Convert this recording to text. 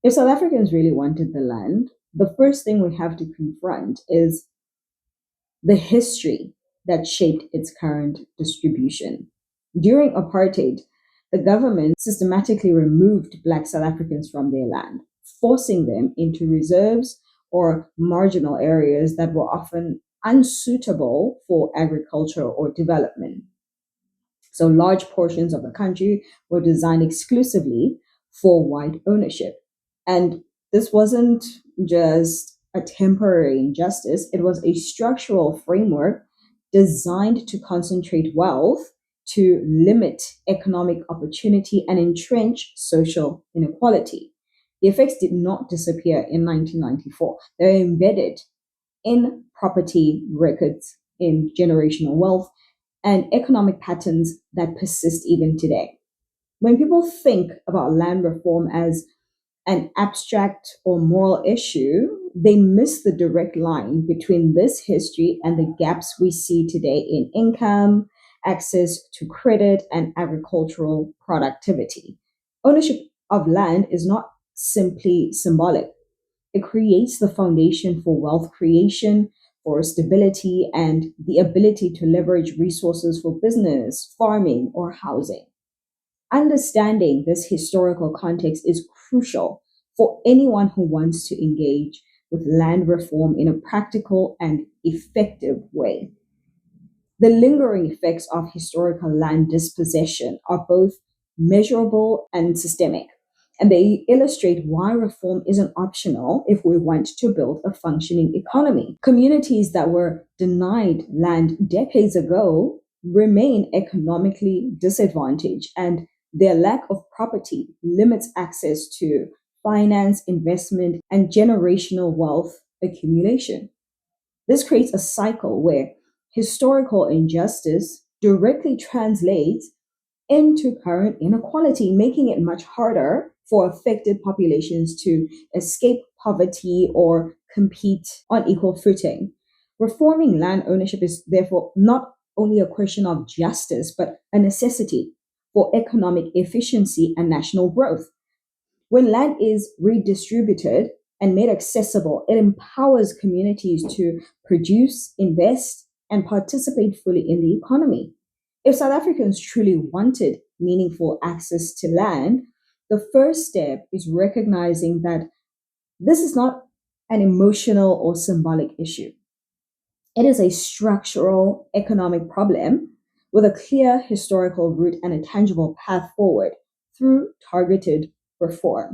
If South Africans really wanted the land, the first thing we have to confront is the history that shaped its current distribution. During apartheid, the government systematically removed Black South Africans from their land, forcing them into reserves or marginal areas that were often unsuitable for agriculture or development. So, large portions of the country were designed exclusively for white ownership. And this wasn't just a temporary injustice, it was a structural framework designed to concentrate wealth, to limit economic opportunity, and entrench social inequality. The effects did not disappear in 1994, they're embedded in property records, in generational wealth, and economic patterns that persist even today. When people think about land reform as an abstract or moral issue, they miss the direct line between this history and the gaps we see today in income, access to credit, and agricultural productivity. Ownership of land is not simply symbolic, it creates the foundation for wealth creation, for stability, and the ability to leverage resources for business, farming, or housing. Understanding this historical context is crucial for anyone who wants to engage with land reform in a practical and effective way. The lingering effects of historical land dispossession are both measurable and systemic, and they illustrate why reform isn't optional if we want to build a functioning economy. Communities that were denied land decades ago remain economically disadvantaged, and their lack of property limits access to finance, investment, and generational wealth accumulation. This creates a cycle where historical injustice directly translates into current inequality, making it much harder for affected populations to escape poverty or compete on equal footing. Reforming land ownership is therefore not only a question of justice, but a necessity for economic efficiency and national growth. When land is redistributed and made accessible, it empowers communities to produce, invest, and participate fully in the economy. If South Africans truly wanted meaningful access to land, the first step is recognizing that this is not an emotional or symbolic issue. It is a structural economic problem with a clear historical root and a tangible path forward through targeted reform.